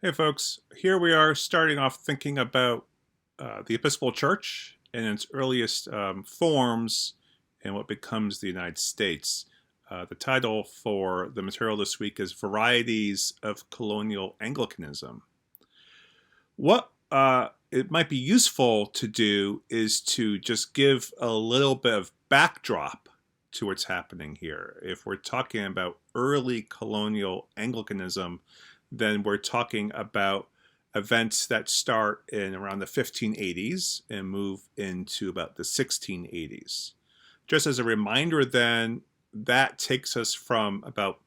Hey, folks. Here we are starting off thinking about the Episcopal Church in its earliest forms and what becomes the United States. The title for the material this week is Varieties of Colonial Anglicanism. What it might be useful to do is to just give a little bit of backdrop to what's happening here. If we're talking about early colonial Anglicanism, then we're talking about events that start in around the 1580s and move into about the 1680s. Just as a reminder, then, that takes us from about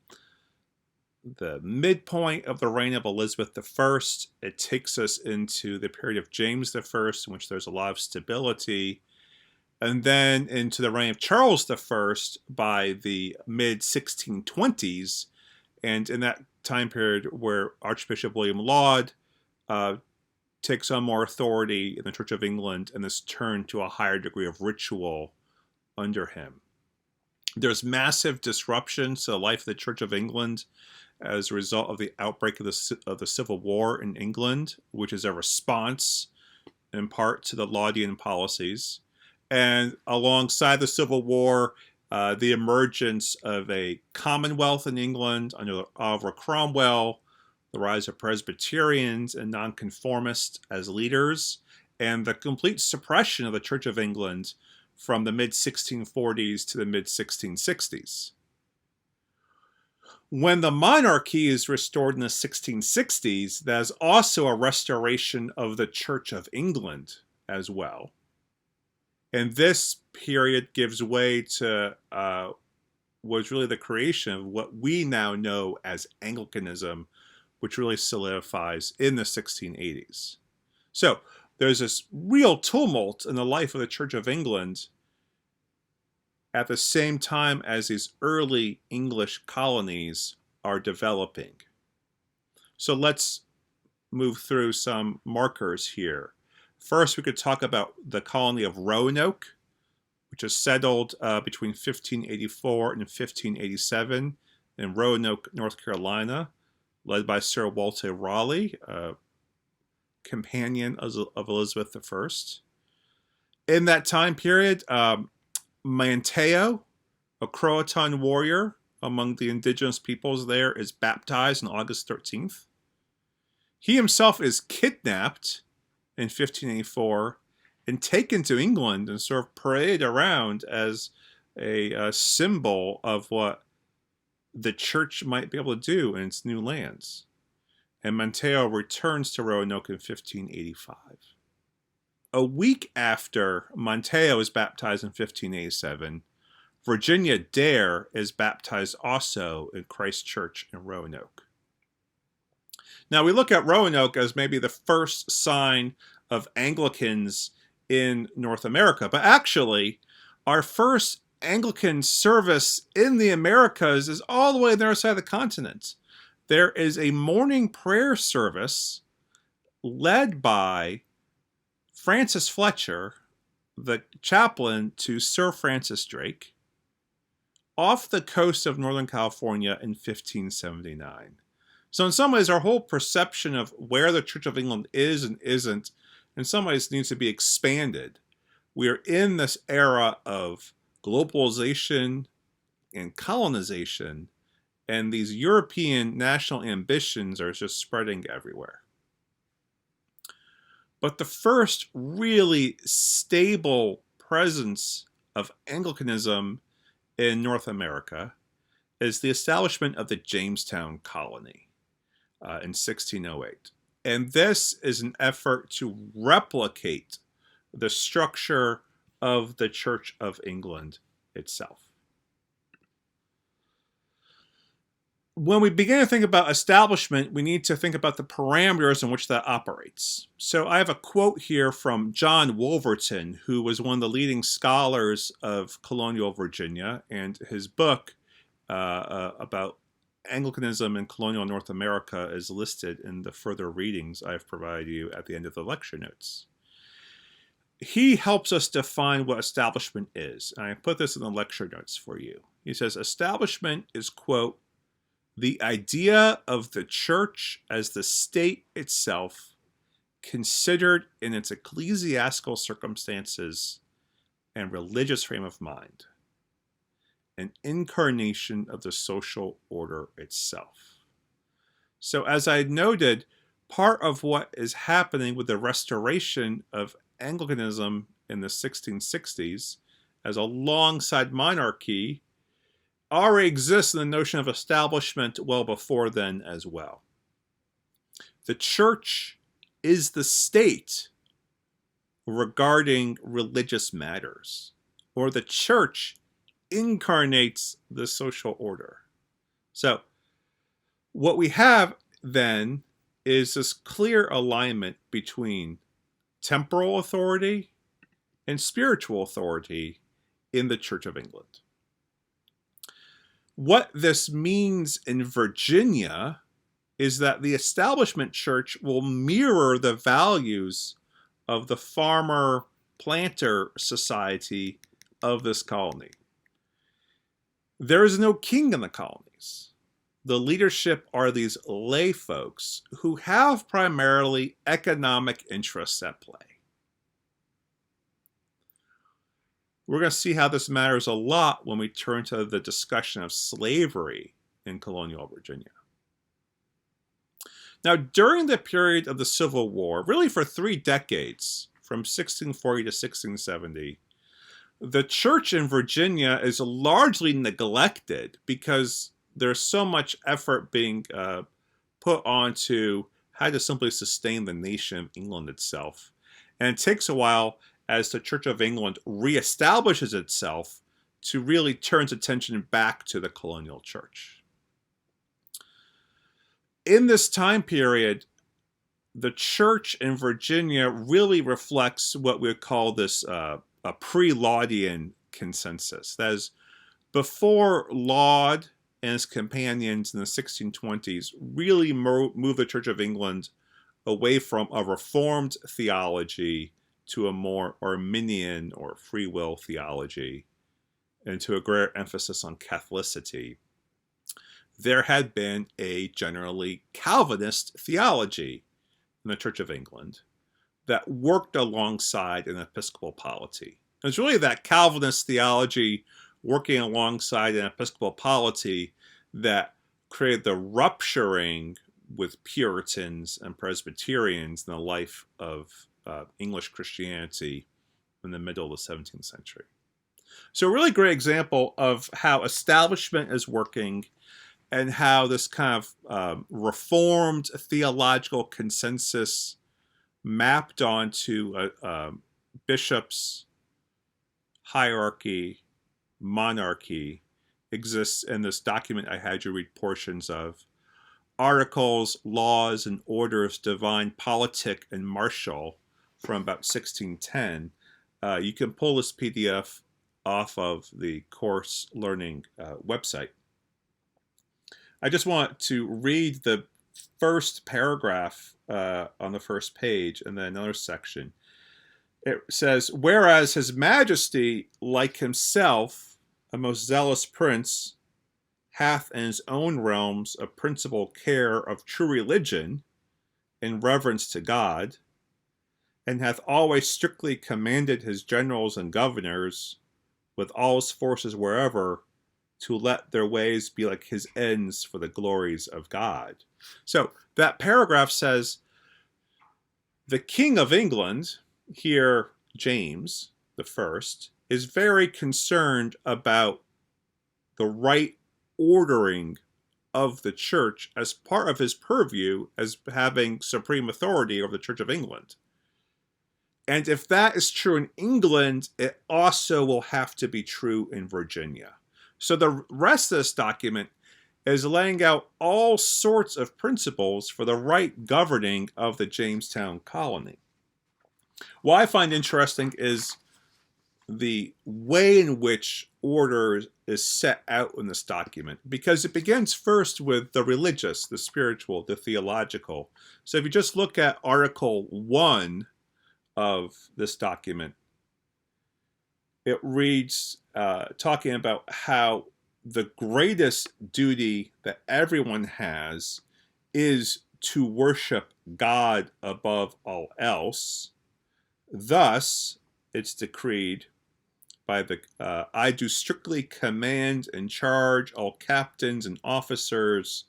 the midpoint of the reign of Elizabeth I. It takes us into the period of James I, in which there's a lot of stability, and then into the reign of Charles I by the mid 1620s. And in that time period where Archbishop William Laud takes on more authority in the Church of England and is turned to a higher degree of ritual under him. There's massive disruption to the life of the Church of England as a result of the outbreak of the Civil War in England, which is a response in part to the Laudian policies. And alongside the Civil War, the emergence of a Commonwealth in England under Oliver Cromwell, the rise of Presbyterians and Nonconformists as leaders, and the complete suppression of the Church of England from the mid-1640s to the mid-1660s. When the monarchy is restored in the 1660s, there's also a restoration of the Church of England as well. And this period gives way to was really the creation of what we now know as Anglicanism, which really solidifies in the 1680s. So there's this real tumult in the life of the Church of England at the same time as these early English colonies are developing. So let's move through some markers here. First, we could talk about the colony of Roanoke, which is settled between 1584 and 1587 in Roanoke, North Carolina, led by Sir Walter Raleigh, a companion of Elizabeth I. In that time period, Manteo, a Croatan warrior among the indigenous peoples there, is baptized on August 13th. He himself is kidnapped in 1584 and taken to England and sort of paraded around as a symbol of what the church might be able to do in its new lands. And Manteo returns to Roanoke in 1585. A week after Manteo is baptized in 1587, Virginia Dare is baptized also in Christ Church in Roanoke. Now, we look at Roanoke as maybe the first sign of Anglicans in North America, but actually, our first Anglican service in the Americas is all the way on the other side of the continent. There is a morning prayer service led by Francis Fletcher, the chaplain to Sir Francis Drake, off the coast of Northern California in 1579. So in some ways, our whole perception of where the Church of England is and isn't, in some ways, needs to be expanded. We are in this era of globalization and colonization, and these European national ambitions are just spreading everywhere. But the first really stable presence of Anglicanism in North America is the establishment of the Jamestown colony in 1608. And this is an effort to replicate the structure of the Church of England itself. When we begin to think about establishment, we need to think about the parameters in which that operates. So I have a quote here from John Wolverton, who was one of the leading scholars of colonial Virginia, and his book about Anglicanism in colonial North America is listed in the further readings I've provided you at the end of the lecture notes. He helps us define what establishment is, and I put this in the lecture notes for you. He says, establishment is, quote, the idea of the church as the state itself, considered in its ecclesiastical circumstances and religious frame of mind, an incarnation of the social order itself. So, as I noted, part of what is happening with the restoration of Anglicanism in the 1660s, as alongside monarchy, already exists in the notion of establishment well before then as well. The church is the state regarding religious matters, or the church incarnates the social order. So, what we have then is this clear alignment between temporal authority and spiritual authority in the Church of England. What this means in Virginia is that the establishment church will mirror the values of the farmer planter society of this colony. There is no king in the colonies. The leadership are these lay folks who have primarily economic interests at play. We're going to see how this matters a lot when we turn to the discussion of slavery in colonial Virginia. Now, during the period of the Civil War, really for 3 decades, from 1640 to 1670, the church in Virginia is largely neglected because there's so much effort being put onto how to simply sustain the nation of England itself. And it takes a while as the Church of England reestablishes itself to really turn its attention back to the colonial church. In this time period, the church in Virginia really reflects what we would call this a pre-Laudian consensus. That is, before Laud and his companions in the 1620s really moved the Church of England away from a Reformed theology to a more Arminian or free will theology, and to a greater emphasis on Catholicity, there had been a generally Calvinist theology in the Church of England that worked alongside an episcopal polity. It's really that Calvinist theology working alongside an episcopal polity that created the rupturing with Puritans and Presbyterians in the life of English Christianity in the middle of the 17th century. So a really great example of how establishment is working and how this kind of reformed theological consensus mapped onto bishops, hierarchy, monarchy exists in this document I had you read portions of. Articles, Laws, and Orders Divine, Politic, and Martial from about 1610. You can pull this PDF off of the course learning website. I just want to read the first paragraph on the first page and then another section. It says, whereas His Majesty, like himself, a most zealous prince, hath in his own realms a principal care of true religion in reverence to God, and hath always strictly commanded his generals and governors with all his forces wherever to let their ways be like his ends for the glories of God. So that paragraph says, the King of England, here James the First, is very concerned about the right ordering of the church as part of his purview as having supreme authority over the Church of England. And if that is true in England, it also will have to be true in Virginia. So the rest of this document is laying out all sorts of principles for the right governing of the Jamestown colony. What I find interesting is the way in which order is set out in this document, because it begins first with the religious, the spiritual, the theological. So if you just look at Article 1 of this document, it reads, talking about how the greatest duty that everyone has is to worship God above all else. Thus, it's decreed by the I do strictly command and charge all captains and officers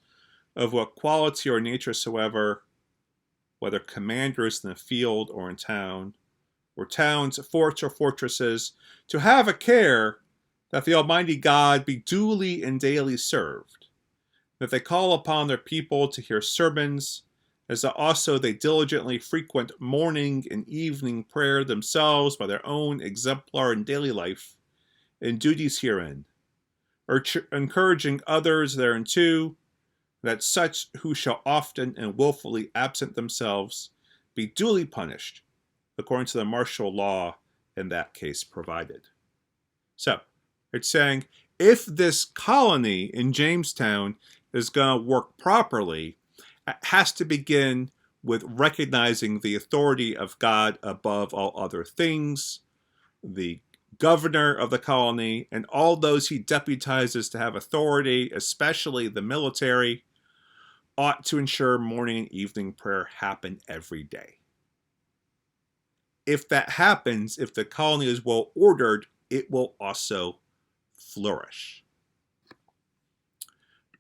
of what quality or nature soever, whether commanders in the field or in town, or towns, forts, or fortresses, to have a care that the Almighty God be duly and daily served, that they call upon their people to hear sermons, as that also they diligently frequent morning and evening prayer themselves by their own exemplar and daily life, and duties herein, encouraging others thereunto, that such who shall often and wilfully absent themselves be duly punished, according to the martial law in that case provided. So, it's saying if this colony in Jamestown is going to work properly, it has to begin with recognizing the authority of God above all other things, the governor of the colony, and all those he deputizes to have authority, especially the military, ought to ensure morning and evening prayer happen every day. If that happens, if the colony is well ordered, it will also flourish.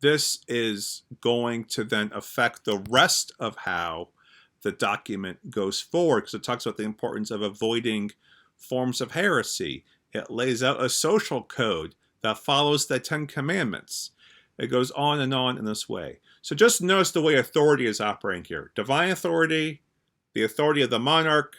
This is going to then affect the rest of how the document goes forward, because it talks about the importance of avoiding forms of heresy. It lays out a social code that follows the Ten Commandments. It goes on in this way. So just notice the way authority is operating here. Divine authority, the authority of the monarch,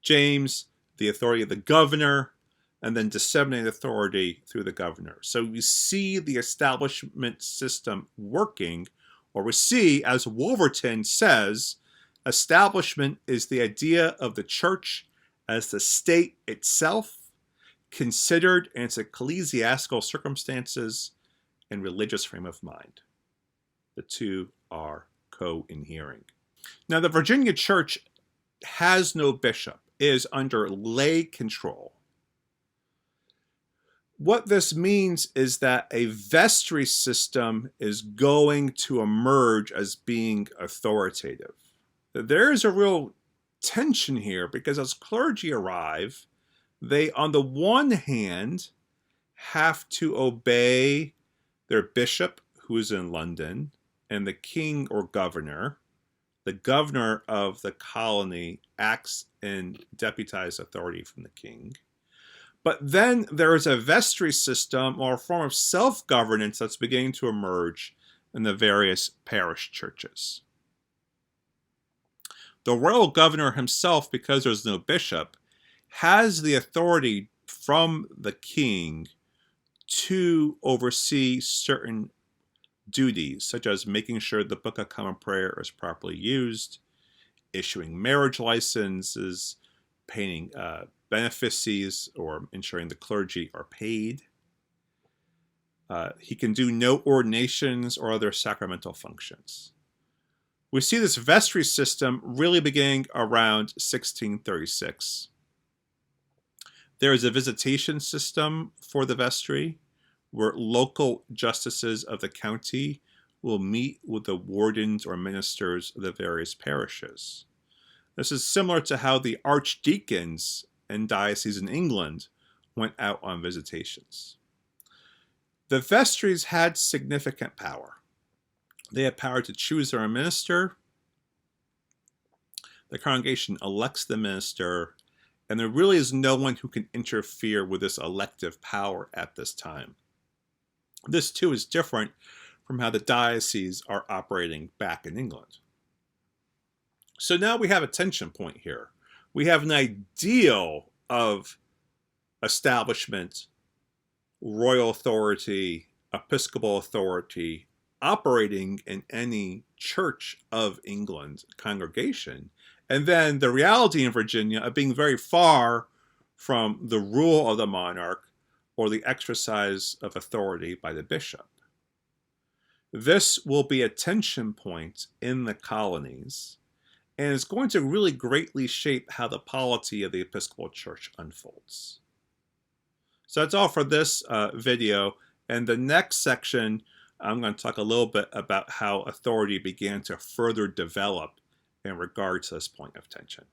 James, the authority of the governor, and then disseminated authority through the governor. So we see the establishment system working, or we see, as Wolverton says, establishment is the idea of the church as the state itself, considered in its ecclesiastical circumstances and religious frame of mind. The two are co-inhering. Now, the Virginia church has no bishop, is under lay control. What this means is that a vestry system is going to emerge as being authoritative. There is a real tension here, because as clergy arrive, they, on the one hand, have to obey their bishop, who is in London, and the king or governor. The governor of the colony acts and deputizes authority from the king. But then there is a vestry system, or a form of self-governance, that's beginning to emerge in the various parish churches. The royal governor himself, because there's no bishop, has the authority from the king to oversee certain duties, such as making sure the Book of Common Prayer is properly used, issuing marriage licenses, paying benefices, or ensuring the clergy are paid. He can do no ordinations or other sacramental functions. We see this vestry system really beginning around 1636. There is a visitation system for the vestry, where local justices of the county will meet with the wardens or ministers of the various parishes. This is similar to how the archdeacons in dioceses in England went out on visitations. The vestries had significant power. They had power to choose their own minister. The congregation elects the minister, and there really is no one who can interfere with this elective power at this time. This, too, is different from how the dioceses are operating back in England. So now we have a tension point here. We have an ideal of establishment, royal authority, episcopal authority, operating in any Church of England congregation, and then the reality in Virginia of being very far from the rule of the monarch or the exercise of authority by the bishop. This will be a tension point in the colonies, and is going to really greatly shape how the polity of the Episcopal Church unfolds. So that's all for this video, And the next section, I'm going to talk a little bit about how authority began to further develop in regard to this point of tension.